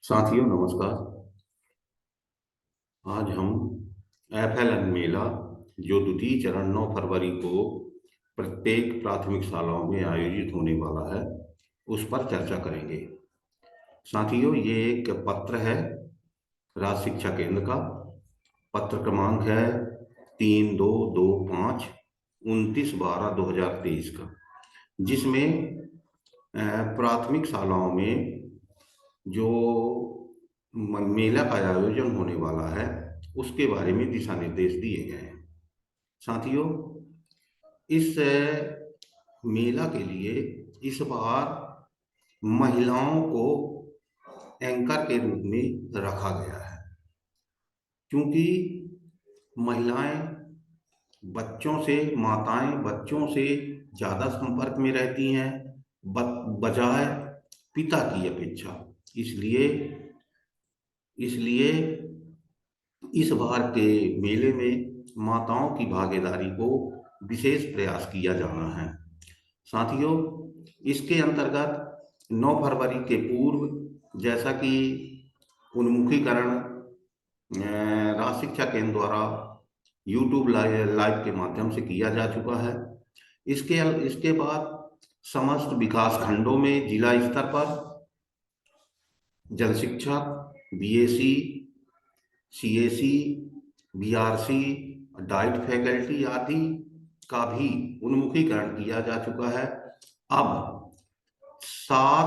साथियों नमस्कार। आज हम FLN मेला जो द्वितीय चरण 9 फरवरी को प्रत्येक प्राथमिक शालाओं में आयोजित होने वाला है उस पर चर्चा करेंगे। साथियों, ये एक पत्र है राज्य शिक्षा केंद्र का। पत्र क्रमांक है 3225 29/12/2023 का, जिसमें प्राथमिक शालाओं में जो मेला का आयोजन होने वाला है उसके बारे में दिशा निर्देश दिए गए हैं। साथियों, इस मेला के लिए इस बार महिलाओं को एंकर के रूप में रखा गया है, क्योंकि महिलाएं माताएं बच्चों से ज़्यादा संपर्क में रहती हैं बजाय पिता की अपेक्षा। इसलिए इसलिए इस बार के मेले में माताओं की भागीदारी को विशेष प्रयास किया जाना है। साथियों, इसके अंतर्गत 9 फरवरी के पूर्व, जैसा कि उन्मुखीकरण राज्य शिक्षा केंद्र द्वारा YouTube लाइव के माध्यम से किया जा चुका है। इसके बाद समस्त विकास खंडों में जिला स्तर पर जन शिक्षक, BAC, CAC, BRC, diet faculty आदि का भी उन्मुखीकरण किया जा चुका है। अब 7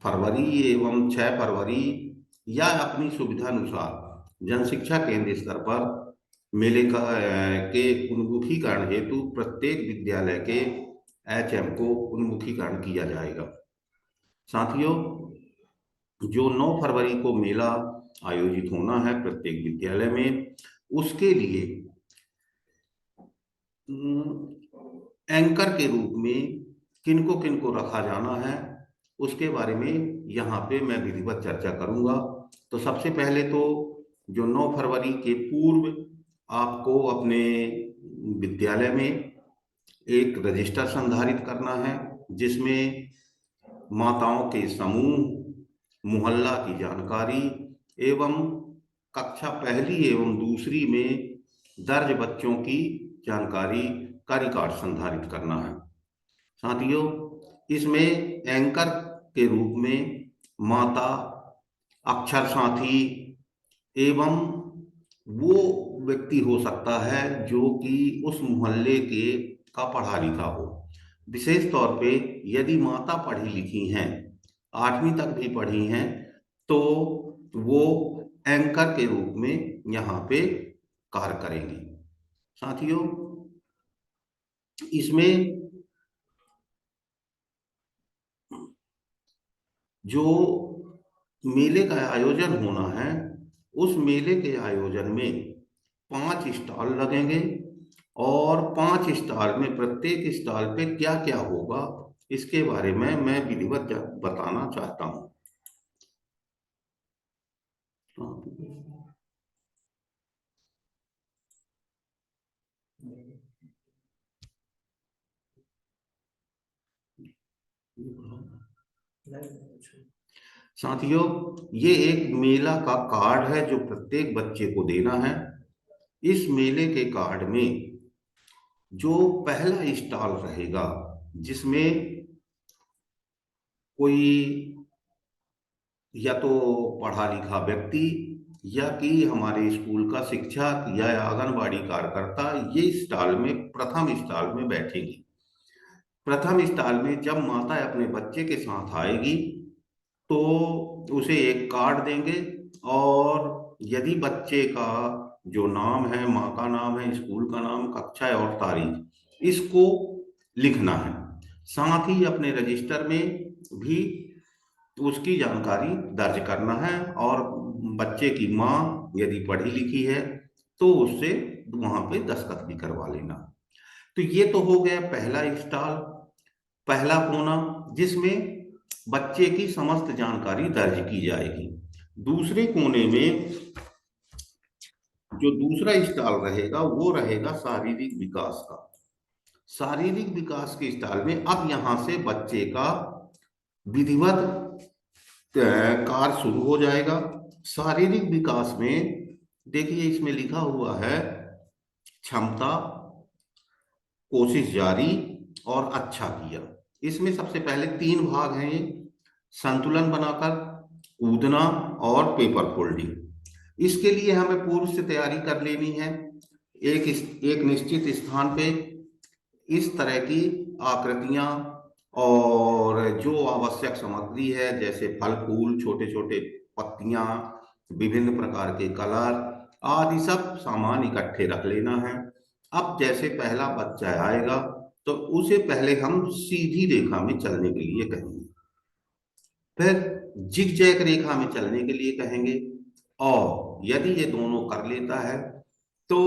फरवरी एवं 6 फरवरी या अपनी सुविधा अनुसार जन शिक्षा केंद्र स्तर पर मेले के उन्मुखीकरण हेतु प्रत्येक विद्यालय के HM को उन्मुखीकरण किया जाएगा। साथियों, जो 9 फरवरी को मेला आयोजित होना है प्रत्येक विद्यालय में, उसके लिए एंकर के रूप में किनको किनको रखा जाना है उसके बारे में यहाँ पे मैं विधिवत चर्चा करूंगा। तो सबसे पहले तो जो 9 फरवरी के पूर्व आपको अपने विद्यालय में एक रजिस्टर संधारित करना है, जिसमें माताओं के समूह, मोहल्ला की जानकारी एवं कक्षा पहली एवं दूसरी में दर्ज बच्चों की जानकारी का रिकॉर्ड संधारित करना है। साथियों, इसमें एंकर के रूप में माता, अक्षर साथी एवं वो व्यक्ति हो सकता है जो कि उस मोहल्ले के का पढ़ा लिखा हो। विशेष तौर पे यदि माता पढ़ी लिखी हैं, 8वीं तक भी पढ़ी हैं, तो वो एंकर के रूप में यहाँ पे कार्य करेंगी। साथियों, इसमें जो मेले का आयोजन होना है, उस मेले के आयोजन में 5 स्टॉल लगेंगे और 5 स्टॉल में प्रत्येक स्टॉल पे क्या क्या होगा इसके बारे में मैं विधिवत बताना चाहता हूँ। साथियों, ये एक मेला का कार्ड है जो प्रत्येक बच्चे को देना है। इस मेले के कार्ड में जो पहला स्टॉल रहेगा, जिसमें कोई या तो पढ़ा लिखा व्यक्ति या कि हमारे स्कूल का शिक्षक या आंगनबाड़ी कार्यकर्ता ये स्टॉल में प्रथम स्टॉल में बैठेगी। प्रथम स्टॉल में जब माता अपने बच्चे के साथ आएगी तो उसे एक कार्ड देंगे और यदि बच्चे का जो नाम है, माँ का नाम है, स्कूल का नाम, कक्षा और तारीख, इसको लिखना है। साथ ही अपने रजिस्टर में भी उसकी जानकारी दर्ज करना है और बच्चे की माँ यदि पढ़ी लिखी है तो उससे वहां पे दस्तखत भी करवा लेना। तो ये तो हो गया पहला स्टॉल, पहला कोना, जिसमें बच्चे की समस्त जानकारी दर्ज की जाएगी। दूसरे कोने में जो दूसरा स्टॉल रहेगा वो रहेगा शारीरिक विकास का। शारीरिक विकास के स्टॉल में अब यहां से बच्चे का विधिवत कार्य शुरू हो जाएगा। शारीरिक विकास में देखिए इसमें लिखा हुआ है क्षमता, कोशिश जारी और अच्छा किया। इसमें सबसे पहले तीन भाग हैं ये, संतुलन बनाकर, कूदना और पेपर फोल्डिंग। इसके लिए हमें पूर्व से तैयारी कर लेनी है। एक निश्चित स्थान पे इस तरह की आकृतियां और जो आवश्यक सामग्री है जैसे फल फूल, छोटे छोटे पत्तियां, विभिन्न प्रकार के कलर आदि सब सामान इकट्ठे रख लेना है। अब जैसे पहला बच्चा आएगा तो उसे पहले हम सीधी रेखा में चलने के लिए कहेंगे, फिर जिगजैग रेखा में चलने के लिए कहेंगे, और यदि ये दोनों कर लेता है तो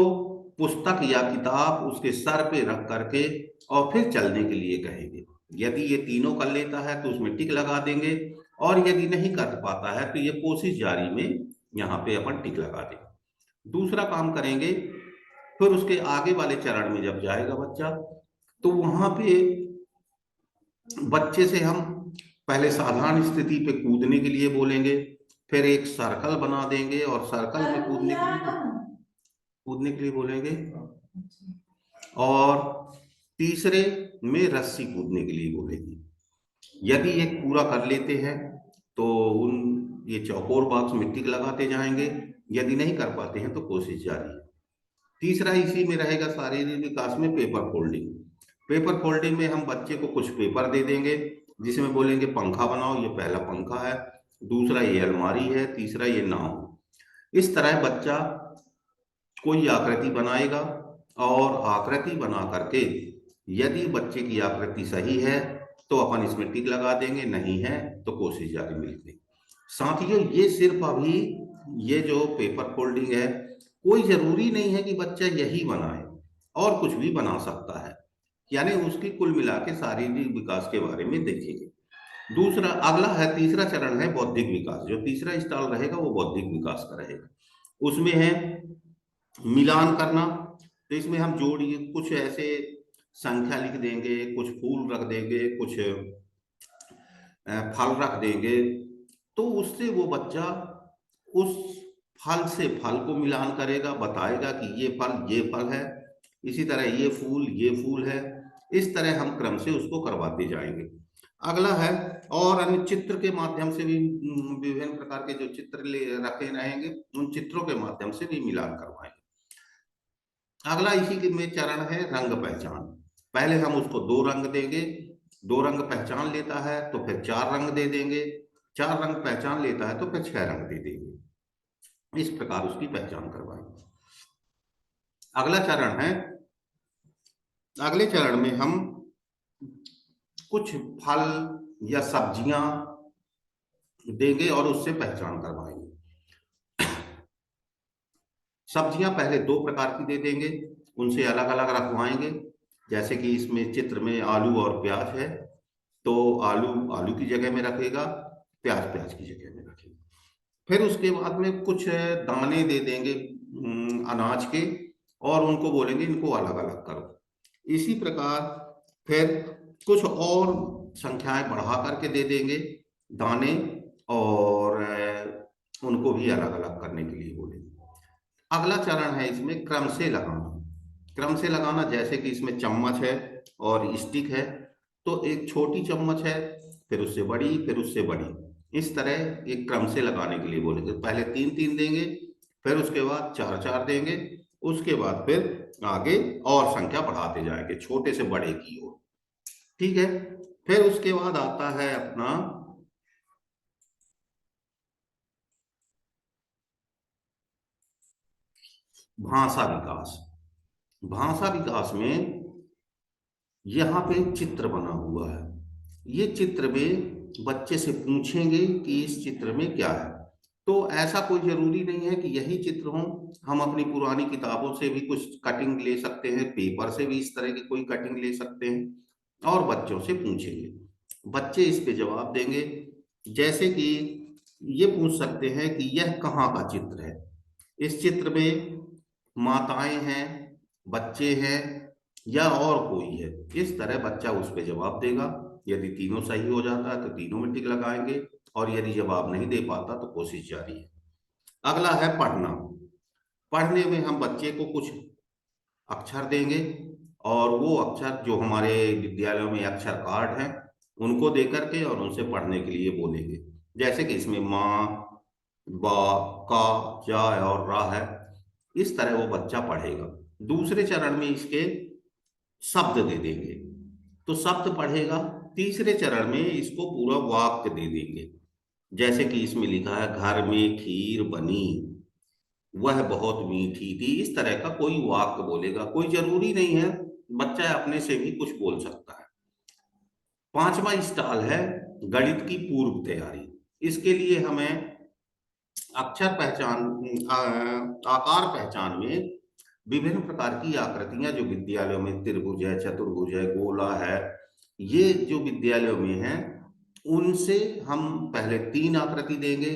पुस्तक या किताब उसके सर पे रख करके और फिर चलने के लिए कहेंगे। यदि ये तीनों कर लेता है तो उसमें टिक लगा देंगे, और यदि नहीं कर पाता है तो ये कोशिश जारी में यहाँ पे अपन टिक लगा देंगे। दूसरा काम करेंगे, फिर उसके आगे वाले चरण में जब जाएगा बच्चा तो वहां पे बच्चे से हम पहले साधारण स्थिति पे कूदने के लिए बोलेंगे, फिर एक सर्कल बना देंगे और सर्कल में कूदने के लिए बोलेंगे, और तीसरे में रस्सी कूदने के लिए बोलेंगे। यदि ये पूरा कर लेते हैं तो उन ये चौकोर बॉक्स में टिक लगाते जाएंगे, यदि नहीं कर पाते हैं तो कोशिश जारी है। तीसरा इसी में रहेगा शारीरिक विकास में पेपर फोल्डिंग। पेपर फोल्डिंग में हम बच्चे को कुछ पेपर दे देंगे जिसमें बोलेंगे पंखा बनाओ, ये पहला पंखा है, दूसरा ये अलमारी है, तीसरा ये नाव। इस तरह बच्चा कोई आकृति बनाएगा और आकृति बना करके यदि बच्चे की आकृति सही है तो अपन इसमें टिक लगा देंगे, नहीं है तो कोशिश जारी में लिख देंगे। साथियों ये सिर्फ अभी ये जो पेपर फोल्डिंग है, कोई जरूरी नहीं है कि बच्चा यही बनाए, और कुछ भी बना सकता है। यानी उसकी कुल मिला के शारीरिक विकास के बारे में देखेंगे। दूसरा अगला है, तीसरा चरण है बौद्धिक विकास। जो तीसरा स्टॉल रहेगा वो बौद्धिक विकास का रहेगा। उसमें है मिलान करना। तो इसमें हम जोड़िए कुछ ऐसे संख्या लिख देंगे, कुछ फूल रख देंगे, कुछ फल रख देंगे, तो उससे वो बच्चा उस फल से फल को मिलान करेगा, बताएगा कि ये फल है, इसी तरह ये फूल है। इस तरह हम क्रम से उसको करवाते जाएंगे। अगला है और अन्य चित्र के माध्यम से भी विभिन्न प्रकार के जो चित्र ले रखे रहेंगे उन चित्रों के माध्यम से भी मिलान करवाएंगे। अगला इसी के में चरण है रंग पहचान। पहले हम उसको दो रंग देंगे, दो रंग पहचान लेता है तो फिर चार रंग दे देंगे, चार रंग पहचान लेता है तो फिर छह रंग दे देंगे। इस प्रकार उसकी पहचान करवाएंगे। अगला चरण है, अगले चरण में हम कुछ फल या सब्जियां देंगे और उससे पहचान करवाएंगे। सब्जियां पहले दो प्रकार की दे देंगे, उनसे अलग अलग रखवाएंगे। जैसे कि इसमें चित्र में आलू और प्याज है तो आलू आलू की जगह में रखेगा, प्याज प्याज की जगह में रखेगा। फिर उसके बाद में कुछ दाने दे देंगे अनाज के, और उनको बोलेंगे इनको अलग अलग करो। इसी प्रकार फिर कुछ और संख्याएं बढ़ा करके दे देंगे दाने, और उनको भी अलग अलग करने के लिए बोलेंगे। अगला चरण है इसमें क्रम से लगाना। क्रम से लगाना जैसे कि इसमें चम्मच है और स्टिक है, तो एक छोटी चम्मच है, फिर उससे बड़ी, फिर उससे बड़ी। इस तरह एक क्रम से लगाने के लिए बोलेंगे। पहले तीन तीन देंगे, फिर उसके बाद चार चार देंगे, उसके बाद फिर आगे और संख्या बढ़ाते जाएंगे छोटे से बड़े की ओर। ठीक है। फिर उसके बाद आता है अपना भाषा विकास। भाषा विकास में यहाँ पे एक चित्र बना हुआ है। ये चित्र में बच्चे से पूछेंगे कि इस चित्र में क्या है। तो ऐसा कोई जरूरी नहीं है कि यही चित्र हो, हम अपनी पुरानी किताबों से भी कुछ कटिंग ले सकते हैं, पेपर से भी इस तरह की कोई कटिंग ले सकते हैं और बच्चों से पूछेंगे। बच्चे इस पे जवाब देंगे। जैसे कि ये पूछ सकते हैं कि यह कहाँ का चित्र है। इस चित्र में माताएं हैं, बच्चे हैं या और कोई है। इस तरह बच्चा उस पर जवाब देगा। यदि तीनों सही हो जाता है तो तीनों में टिक लगाएंगे, और यदि जवाब नहीं दे पाता तो कोशिश जारी है। अगला है पढ़ना। पढ़ने में हम बच्चे को कुछ अक्षर देंगे और वो अक्षर जो हमारे विद्यालयों में अक्षर कार्ड हैं उनको दे करके और उनसे पढ़ने के लिए बोलेंगे। जैसे कि इसमें माँ, बा, का, जा और रा है। इस तरह वो बच्चा पढ़ेगा। दूसरे चरण में इसके शब्द दे देंगे तो शब्द पढ़ेगा। तीसरे चरण में इसको पूरा वाक्य दे देंगे। जैसे कि इसमें लिखा है घर में खीर बनी, वह बहुत मीठी थी। इस तरह का कोई वाक्य बोलेगा। कोई जरूरी नहीं है, बच्चा अपने से भी कुछ बोल सकता है। पांचवा स्टाल है गणित की पूर्व तैयारी। इसके लिए हमें अक्षर पहचान आकार पहचान में विभिन्न प्रकार की आकृतियां जो विद्यालयों में त्रिभुज है, चतुर्भुज है, गोला है, ये जो विद्यालयों में है उनसे हम पहले 3 आकृति देंगे।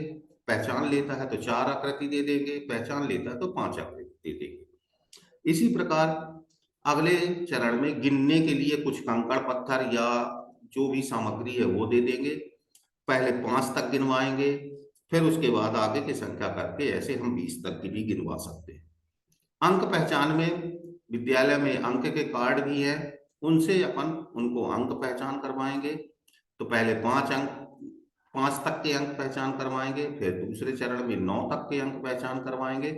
पहचान लेता है तो 4 आकृति दे देंगे, पहचान लेता है तो 5 आकृति दे देंगे। इसी प्रकार अगले चरण में गिनने के लिए कुछ कंकड़ पत्थर या जो भी सामग्री है वो दे देंगे। पहले 5 तक गिनवाएंगे, फिर उसके बाद आगे की संख्या करके ऐसे हम 20 तक की भी गिनवा सकते हैं। अंक पहचान में विद्यालय में अंक के कार्ड भी है, उनसे अपन उनको अंक पहचान करवाएंगे। तो पहले 5 तक के अंक पहचान करवाएंगे, फिर दूसरे चरण में 9 तक के अंक पहचान करवाएंगे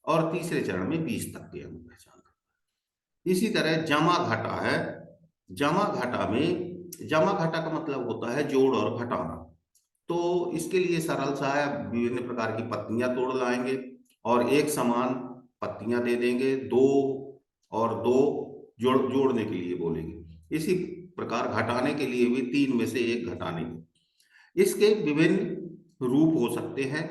और तीसरे चरण में 20 तक के अंक पहचान करवाएंगे। इसी तरह जमा घटा है। जमा घटा में जमा घटा का मतलब होता है जोड़ और घटाना। तो इसके लिए सरल सा है, विभिन्न प्रकार की पत्तियां तोड़ लाएंगे और एक समान पत्तियां दे देंगे। 2 और 2 जोड़ने के लिए बोलेंगे। इसी प्रकार घटाने के लिए भी 3 में से 1 घटाने के। इसके विभिन्न रूप हो सकते हैं।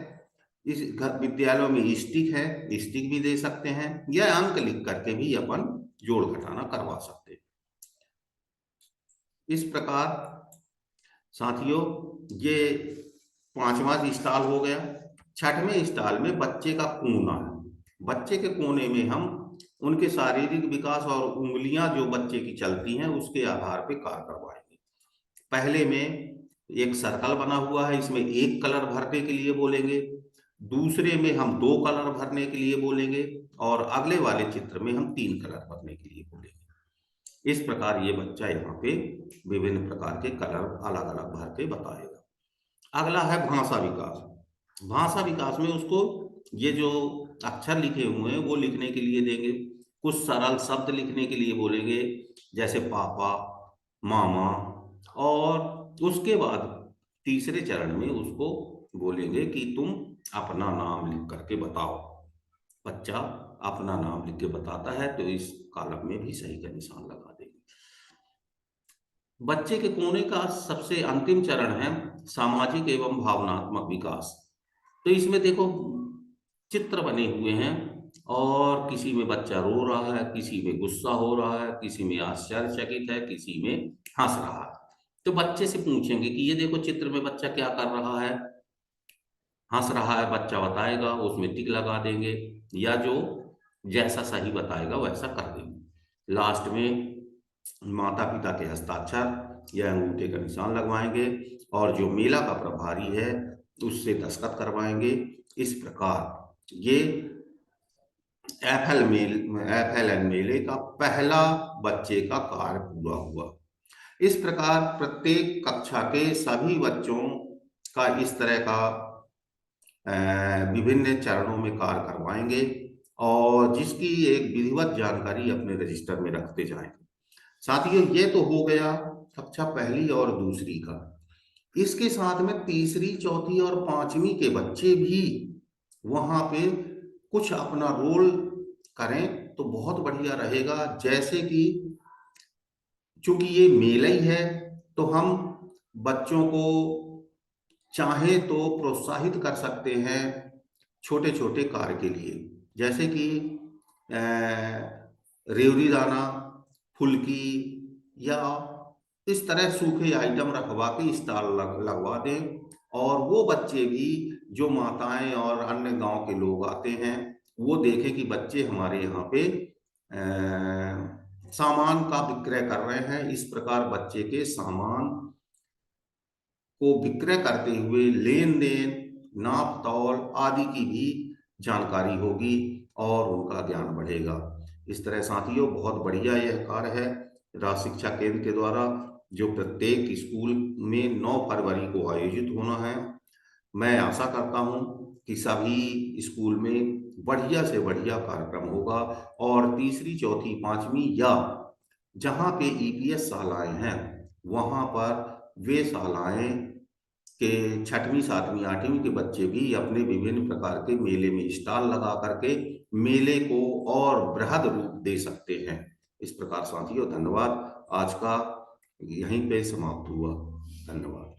इस विद्यालयों में स्टिक है, स्टिक भी दे सकते हैं या अंक लिख करके भी अपन जोड़ घटाना करवा सकते हैं। इस प्रकार साथियों ये 5वां स्टाल हो गया। 6वें स्टाल में बच्चे का कोना है। बच्चे के कोने में हम उनके शारीरिक विकास और उंगलियां जो बच्चे की चलती हैं उसके आधार पर कार्य करवाएंगे। पहले में एक सर्कल बना हुआ है, इसमें 1 कलर भरने के लिए बोलेंगे। दूसरे में हम 2 कलर भरने के लिए बोलेंगे और अगले वाले चित्र में हम 3 कलर भरने के लिए बोलेंगे। इस प्रकार ये बच्चा यहाँ पे विभिन्न प्रकार के कलर अलग अलग भर के बताएगा। अगला है भाषा विकास। भाषा विकास में उसको ये जो अक्षर लिखे हुए हैं वो लिखने के लिए देंगे। कुछ सरल शब्द लिखने के लिए बोलेंगे जैसे पापा, मामा। और उसके बाद तीसरे चरण में उसको बोलेंगे कि तुम अपना नाम लिख करके बताओ। बच्चा अपना नाम लिख के बताता है तो इस कॉलम में भी सही का निशान लगा देंगे। बच्चे के कोने का सबसे अंतिम चरण है सामाजिक एवं भावनात्मक विकास। तो इसमें देखो चित्र बने हुए हैं और किसी में बच्चा रो रहा है, किसी में गुस्सा हो रहा है, किसी में आश्चर्यचकित है, किसी में हंस रहा है। तो बच्चे से पूछेंगे कि ये देखो चित्र में बच्चा क्या कर रहा है। हंस रहा है बच्चा बताएगा, उसमें टिक लगा देंगे या जो जैसा सही बताएगा वैसा कर देंगे। लास्ट में माता पिता के हस्ताक्षर या अंगूठे का निशान लगवाएंगे और जो मेला का प्रभारी है उससे दस्तखत करवाएंगे। इस प्रकार ये FLN मेले का पहला बच्चे का कार्य पूरा हुआ। इस प्रकार प्रत्येक कक्षा के सभी बच्चों का इस तरह का विभिन्न चरणों में कार्य करवाएंगे और जिसकी एक विधिवत जानकारी अपने रजिस्टर में रखते जाएंगे। साथियों ये तो हो गया कक्षा पहली और दूसरी का। इसके साथ में तीसरी, चौथी और 5वीं के बच्चे भी वहां पे कुछ अपना रोल करें तो बहुत बढ़िया रहेगा। जैसे कि चूंकि ये मेला ही है तो हम बच्चों को चाहे तो प्रोत्साहित कर सकते हैं छोटे छोटे कार्य के लिए। जैसे कि रेवड़ी दाना, फुल्की या इस तरह सूखे आइटम रखवा के स्टॉल लगवा दें और वो बच्चे भी जो माताएं और अन्य गांव के लोग आते हैं वो देखें कि बच्चे हमारे यहाँ पे सामान का विक्रय कर रहे हैं। इस प्रकार बच्चे के सामान को विक्रय करते हुए लेन देन, नाप तौल आदि की भी जानकारी होगी और उनका ज्ञान बढ़ेगा। इस तरह साथियों बहुत बढ़िया यह कार्य है राज शिक्षा केंद्र के द्वारा, जो प्रत्येक स्कूल में 9 फरवरी को आयोजित होना है। मैं आशा करता हूं कि सभी स्कूल में बढ़िया से बढ़िया कार्यक्रम होगा और तीसरी, चौथी, पांचवी या जहाँ पे ईपीएस शालाएं हैं वहाँ पर वे शालाएं के 6वीं, 7वीं, 8वीं के बच्चे भी अपने विभिन्न प्रकार के मेले में स्टॉल लगा करके मेले को और बृहद रूप दे सकते हैं। इस प्रकार साथियों धन्यवाद। आज का यहीं पे समाप्त हुआ। धन्यवाद।